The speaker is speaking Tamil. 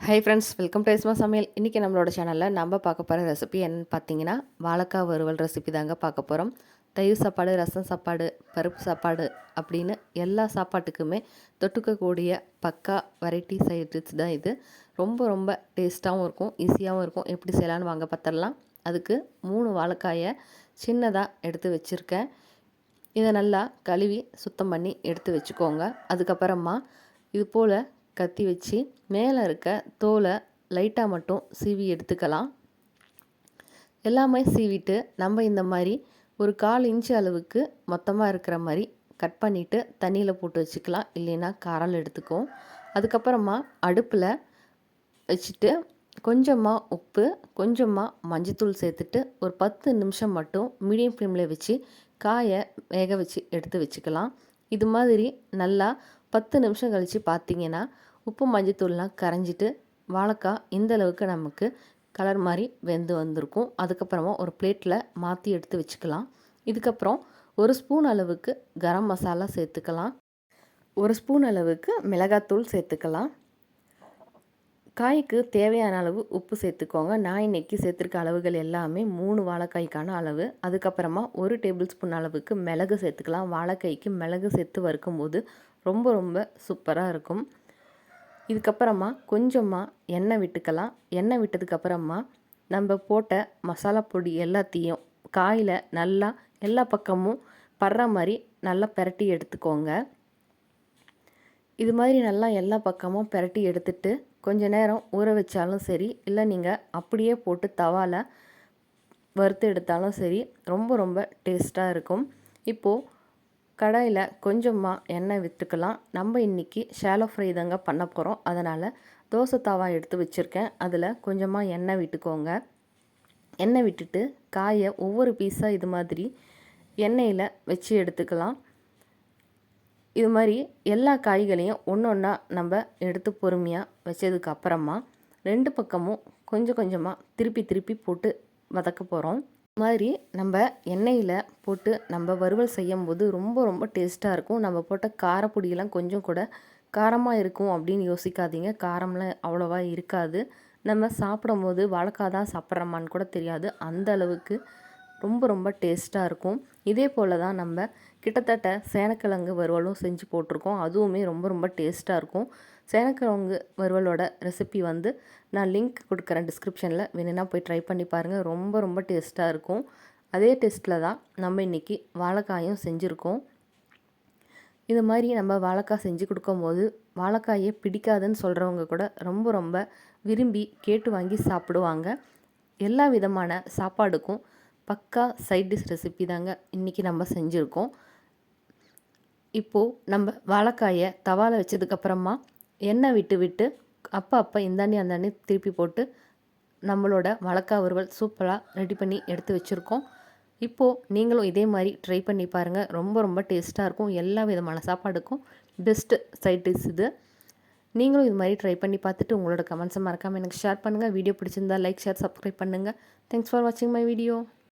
ஹாய் ஃப்ரெண்ட்ஸ், வெல்கம் டு யெஸ்மா சமையல். இன்றைக்கி நம்மளோட சேனலில் நம்ம பார்க்க போகிற ரெசிபி என்னென்னு பார்த்தீங்கன்னா, வாழைக்காய் வறுவல் ரெசிபி தாங்க பார்க்க போகிறோம். தயிர் சாப்பாடு, ரசம் சாப்பாடு, பருப்பு சாப்பாடு அப்படின்னு எல்லா சாப்பாட்டுக்குமே தொட்டுக்கக்கூடிய பக்கா வெரைட்டி சைட் டிஷ் தான் இது. ரொம்ப ரொம்ப டேஸ்ட்டாகவும் இருக்கும், ஈஸியாகவும் இருக்கும். எப்படி செய்யலான்னு வாங்க பார்த்துடலாம். அதுக்கு 3 வாழைக்காயை சின்னதாக எடுத்து வச்சுருக்கேன். இதை நல்லா கழுவி சுத்தம் பண்ணி எடுத்து வச்சுக்கோங்க. அதுக்கப்புறமா இது போல் கத்தி வச்சு மேலே இருக்க தோலை லைட்டாக மட்டும் சீவி எடுத்துக்கலாம். எல்லாமே சீவிட்டு நம்ம இந்த மாதிரி ஒரு 1/4 இன்ச்சு அளவுக்கு மொத்தமாக இருக்கிற மாதிரி கட் பண்ணிவிட்டு தண்ணியில் போட்டு வச்சுக்கலாம். இல்லைன்னா காரம் எடுத்துக்கும். அதுக்கப்புறமா அடுப்பில் வச்சுட்டு கொஞ்சமாக உப்பு, கொஞ்சமாக மஞ்சத்தூள் சேர்த்துட்டு ஒரு 10 நிமிஷம் மட்டும் மீடியம் ஃப்ளேமில் வச்சு காயை வேக வச்சு எடுத்து வச்சுக்கலாம். இது மாதிரி நல்லா 10 நிமிஷம் கழித்து பார்த்திங்கன்னா உப்பு மஞ்சத்தூள்லாம் கரைஞ்சிட்டு வாழைக்காய் இந்த அளவுக்கு நமக்கு கலர் மாதிரி வெந்து வந்திருக்கும். அதுக்கப்புறமா ஒரு பிளேட்டில் மாற்றி எடுத்து வச்சுக்கலாம். இதுக்கப்புறம் 1 ஸ்பூன் அளவுக்கு கரம் மசாலா சேர்த்துக்கலாம். 1 ஸ்பூன் அளவுக்கு மிளகாத்தூள் சேர்த்துக்கலாம். காய்க்கு தேவையான அளவு உப்பு சேர்த்துக்கோங்க. நான் இன்றைக்கி சேர்த்துருக்க அளவுகள் எல்லாமே 3 வாழைக்காய்க்கான அளவு. அதுக்கப்புறமா 1 டேபிள் ஸ்பூன் அளவுக்கு மிளகு சேர்த்துக்கலாம். வாழைக்காய்க்கு மிளகு சேர்த்து வறுக்கும்போது ரொம்ப ரொம்ப சூப்பராக இருக்கும். இதுக்கப்புறமா கொஞ்சமாக எண்ணெய் விட்டுக்கலாம். எண்ணெய் விட்டதுக்கப்புறமா நம்ம போட்ட மசாலா பொடி எல்லாத்தையும் காயில் நல்லா எல்லா பக்கமும் படுற மாதிரி நல்லா பிரட்டி எடுத்துக்கோங்க. இது மாதிரி நல்லா எல்லா பக்கமும் பிரட்டி எடுத்துட்டு கொஞ்ச நேரம் ஊற வச்சாலும் சரி, இல்லை நீங்கள் அப்படியே போட்டு தவாவில் வறுத்து எடுத்தாலும் சரி, ரொம்ப ரொம்ப டேஸ்ட்டாக இருக்கும். இப்போது கடாயில் கொஞ்சமாக எண்ணெய் விட்டுக்கலாம். நம்ம இன்றைக்கி ஷாலோ ஃப்ரை தாங்க பண்ண போகிறோம். அதனால் தோசை தவா எடுத்து வச்சுருக்கேன். அதில் கொஞ்சமாக எண்ணெய் விட்டுக்கோங்க. எண்ணெய் விட்டுட்டு காயை ஒவ்வொரு பீஸாக இது மாதிரி எண்ணெயில் வச்சு எடுத்துக்கலாம். இது மாதிரி எல்லா காய்களையும் ஒன்று ஒன்றா நம்ம எடுத்து பொறுமையாக வச்சதுக்கு அப்புறமா 2 பக்கமும் கொஞ்சம் கொஞ்சமாக திருப்பி திருப்பி போட்டு வதக்க போகிறோம். மாதிரி நம்ம எண்ணெயில் போட்டு நம்ம வறுவல் செய்யும் போது ரொம்ப ரொம்ப டேஸ்ட்டாக இருக்கும். நம்ம போட்ட காரப்பொடியெல்லாம் கொஞ்சம் கூட காரமாக இருக்கும் அப்படின்னு யோசிக்காதீங்க. காரம்லாம் அவ்வளோவா இருக்காது. நம்ம சாப்பிடும்போது வாழைக்காய் தான் சாப்பிட்றோமான்னு கூட தெரியாது. அந்த அளவுக்கு ரொம்ப ரொம்ப டேஸ்ட்டாக இருக்கும். இதே போல் தான் நம்ம கிட்டத்தட்ட சேனக்கிழங்கு வறுவலும் செஞ்சு போட்டிருக்கோம். அதுவுமே ரொம்ப ரொம்ப டேஸ்ட்டாக இருக்கும். சேனக்கிழங்கு வறுவலோட ரெசிபி வந்து நான் லிங்க் கொடுக்குறேன் டிஸ்கிரிப்ஷனில். வேணும்னா போய் ட்ரை பண்ணி பாருங்கள். ரொம்ப ரொம்ப டேஸ்ட்டாக இருக்கும். அதே டேஸ்ட்டில் தான் நம்ம இன்றைக்கி வாழைக்காயும் செஞ்சுருக்கோம். இது மாதிரி நம்ம வாழைக்காய் செஞ்சு கொடுக்கும்போது வாழைக்காயே பிடிக்காதுன்னு சொல்கிறவங்க கூட ரொம்ப ரொம்ப விரும்பி கேட்டு வாங்கி சாப்பிடுவாங்க. எல்லா விதமான சாப்பாடுக்கும் பக்கா சைட் டிஷ் ரெசிபி தாங்க இன்றைக்கி நம்ம செஞ்சுருக்கோம். இப்போது நம்ம வாழைக்காயை தவாவில் வச்சதுக்கப்புறமா எண்ணெய் விட்டு விட்டு அப்போ இந்தாண்டி அந்தாண்டி திருப்பி போட்டு நம்மளோட வாழைக்காய் வறுவல் சூப்பராக ரெடி பண்ணி எடுத்து வச்சுருக்கோம். இப்போது நீங்களும் இதே மாதிரி ட்ரை பண்ணி பாருங்கள். ரொம்ப ரொம்ப டேஸ்ட்டாக இருக்கும். எல்லா விதமான சாப்பாடுக்கும் பெஸ்ட்டு சைட் டிஷ் இது. நீங்களும் இது மாதிரி ட்ரை பண்ணி பார்த்துட்டு உங்களோட கமெண்ட்ஸை மறக்காமல் எனக்கு ஷேர் பண்ணுங்கள். வீடியோ பிடிச்சிருந்தா லைக், ஷேர், சப்ஸ்கிரைப் பண்ணுங்கள். தேங்க்ஸ் ஃபார் வாட்சிங் மை வீடியோ.